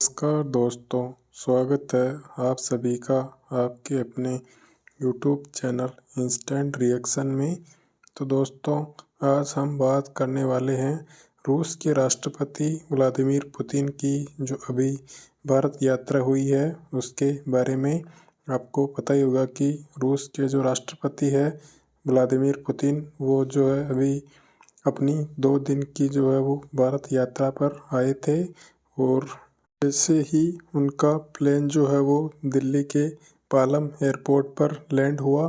नमस्कार दोस्तों, स्वागत है आप सभी का आपके अपने YouTube चैनल इंस्टेंट रिएक्शन में। तो दोस्तों, आज हम बात करने वाले हैं रूस के राष्ट्रपति व्लादिमीर पुतिन की जो अभी भारत यात्रा हुई है उसके बारे में। आपको पता ही होगा कि रूस के जो राष्ट्रपति है व्लादिमीर पुतिन, वो जो है अभी अपनी 2 दिन की जो है वो भारत यात्रा पर आए थे और जैसे ही उनका प्लेन जो है वो दिल्ली के पालम एयरपोर्ट पर लैंड हुआ,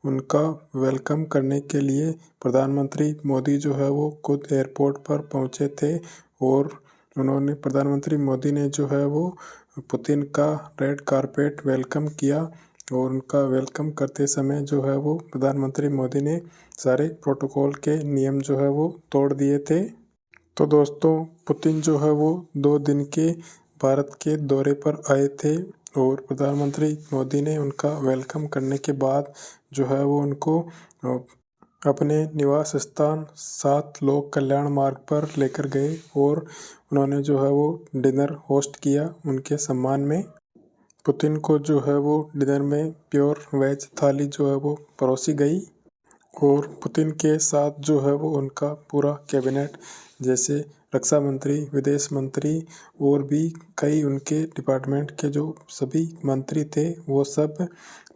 उनका वेलकम करने के लिए प्रधानमंत्री मोदी जो है वो खुद एयरपोर्ट पर पहुंचे थे और प्रधानमंत्री मोदी ने जो है वो पुतिन का रेड कारपेट वेलकम किया। और उनका वेलकम करते समय जो है वो प्रधानमंत्री मोदी ने सारे प्रोटोकॉल के नियम जो है वो तोड़ दिए थे। तो दोस्तों, पुतिन जो है वो 2 दिन के भारत के दौरे पर आए थे और प्रधानमंत्री मोदी ने उनका वेलकम करने के बाद जो है वो उनको अपने निवास स्थान 7 लोक कल्याण मार्ग पर लेकर गए और उन्होंने जो है वो डिनर होस्ट किया उनके सम्मान में। पुतिन को जो है वो डिनर में प्योर वेज थाली जो है वो परोसी गई और पुतिन के साथ जो है वो उनका पूरा कैबिनेट, जैसे रक्षा मंत्री, विदेश मंत्री और भी कई उनके डिपार्टमेंट के जो सभी मंत्री थे, वो सब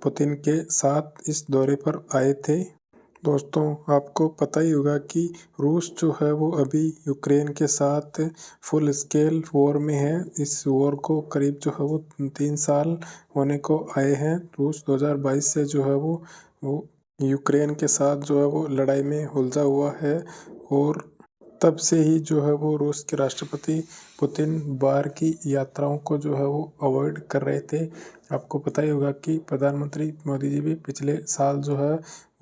पुतिन के साथ इस दौरे पर आए थे। दोस्तों, आपको पता ही होगा कि रूस जो है वो अभी यूक्रेन के साथ फुल स्केल वॉर में है। इस वॉर को करीब जो है वो 3 साल होने को आए हैं। रूस 2022 से जो है वो यूक्रेन के साथ जो है वो लड़ाई में उलझा हुआ है और तब से ही जो है वो रूस के राष्ट्रपति पुतिन बाहर की यात्राओं को जो है वो अवॉइड कर रहे थे। आपको पता ही होगा कि प्रधानमंत्री मोदी जी भी पिछले साल जो है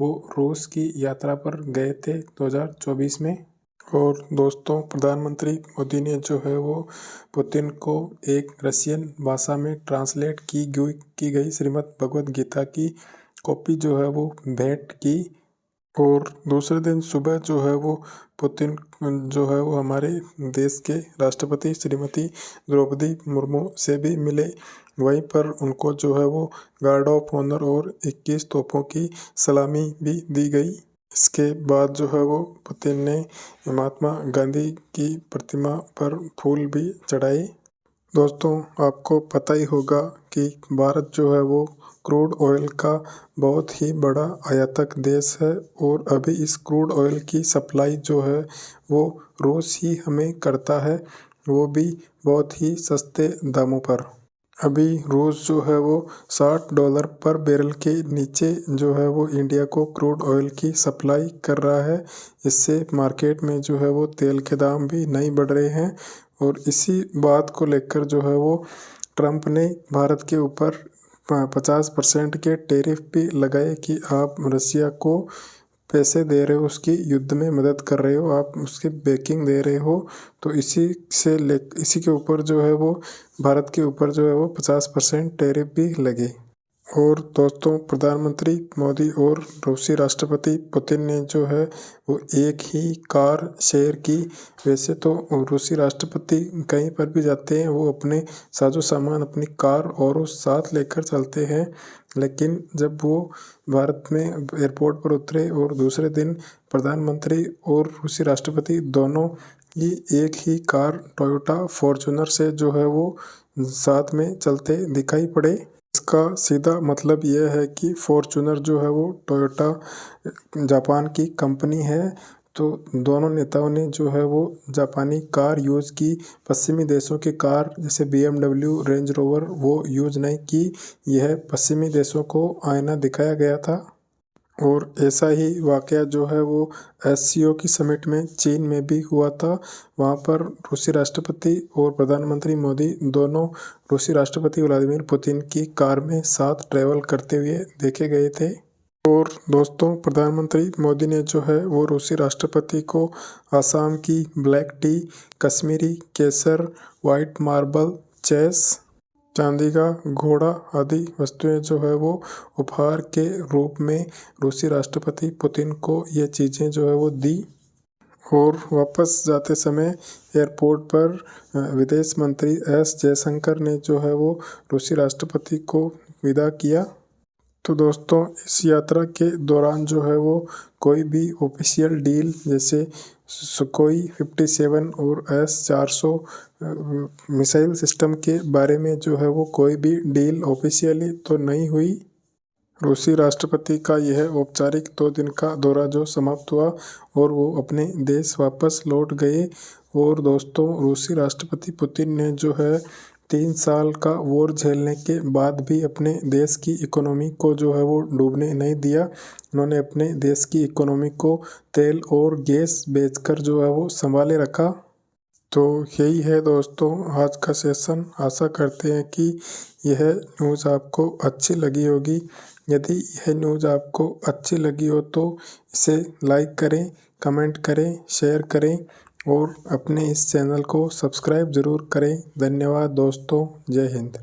वो रूस की यात्रा पर गए थे 2024 में। और दोस्तों, प्रधानमंत्री मोदी ने जो है वो पुतिन को एक रशियन भाषा में ट्रांसलेट की गई श्रीमद् भगवद गीता की कॉपी जो है वो भेंट की। और दूसरे दिन सुबह जो है वो पुतिन जो है वो हमारे देश के राष्ट्रपति श्रीमती द्रौपदी मुर्मू से भी मिले। वहीं पर उनको जो है वो गार्ड ऑफ ऑनर और 21 तोपों की सलामी भी दी गई। इसके बाद जो है वो पुतिन ने महात्मा गांधी की प्रतिमा पर फूल भी चढ़ाए। दोस्तों, आपको पता ही होगा कि भारत जो है वो क्रूड ऑयल का बहुत ही बड़ा आयातक देश है और अभी इस क्रूड ऑयल की सप्लाई जो है वो रूस ही हमें करता है, वो भी बहुत ही सस्ते दामों पर। अभी रूस जो है वो $60 पर बैरल के नीचे जो है वो इंडिया को क्रूड ऑयल की सप्लाई कर रहा है। इससे मार्केट में जो है वो तेल के दाम भी नहीं बढ़ रहे हैं और इसी बात को लेकर जो है वो ट्रंप ने भारत के ऊपर 50% के टैरिफ भी लगाए कि आप रशिया को पैसे दे रहे हो, उसकी युद्ध में मदद कर रहे हो, आप उसके बैकिंग दे रहे हो। तो इसी के ऊपर जो है वो भारत के ऊपर जो है वो 50% टैरिफ भी लगे। और दोस्तों, प्रधानमंत्री मोदी और रूसी राष्ट्रपति पुतिन ने जो है वो एक ही कार शेयर की। वैसे तो रूसी राष्ट्रपति कहीं पर भी जाते हैं वो अपने साजो सामान अपनी कार और उस साथ लेकर चलते हैं, लेकिन जब वो भारत में एयरपोर्ट पर उतरे और दूसरे दिन प्रधानमंत्री और रूसी राष्ट्रपति दोनों ही एक ही कार टोयोटा फॉर्च्यूनर से जो है वो साथ में चलते दिखाई पड़े। इसका सीधा मतलब यह है कि फॉर्च्यूनर जो है वो टोयोटा जापान की कंपनी है। तो दोनों नेताओं ने जो है वो जापानी कार यूज़ की, पश्चिमी देशों की कार जैसे BMW, रेंज रोवर वो यूज़ नहीं की। यह पश्चिमी देशों को आईना दिखाया गया था। और ऐसा ही वाकया जो है वो SCO की समिट में चीन में भी हुआ था। वहाँ पर रूसी राष्ट्रपति और प्रधानमंत्री मोदी दोनों रूसी राष्ट्रपति व्लादिमीर पुतिन की कार में साथ ट्रैवल करते हुए देखे गए थे। और दोस्तों, प्रधानमंत्री मोदी ने जो है वो रूसी राष्ट्रपति को आसाम की ब्लैक टी, कश्मीरी केसर, वाइट मार्बल चेस, चांदी का घोड़ा आदि वस्तुएं जो है वो उपहार के रूप में रूसी राष्ट्रपति पुतिन को ये चीज़ें जो है वो दी। और वापस जाते समय एयरपोर्ट पर विदेश मंत्री एस जयशंकर ने जो है वो रूसी राष्ट्रपति को विदा किया। तो दोस्तों इस यात्रा के दौरान जो है वो कोई भी ऑफिशियल डील जैसे सुखोई 57 और S-400 मिसाइल सिस्टम के बारे में जो है वो कोई भी डील ऑफिशियली तो नहीं हुई। रूसी राष्ट्रपति का यह औपचारिक 2 दिन का दौरा जो समाप्त हुआ और वो अपने देश वापस लौट गए। और दोस्तों रूसी राष्ट्रपति पुतिन ने जो है 3 साल का वॉर झेलने के बाद भी अपने देश की इकोनॉमी को जो है वो डूबने नहीं दिया। उन्होंने अपने देश की इकोनॉमी को तेल और गैस बेचकर जो है वो संभाले रखा। तो यही है दोस्तों आज का सेशन। आशा करते हैं कि यह न्यूज़ आपको अच्छी लगी होगी। यदि यह न्यूज़ आपको अच्छी लगी हो तो इसे लाइक करें, कमेंट करें, शेयर करें और अपने इस चैनल को सब्सक्राइब ज़रूर करें। धन्यवाद दोस्तों। जय हिंद।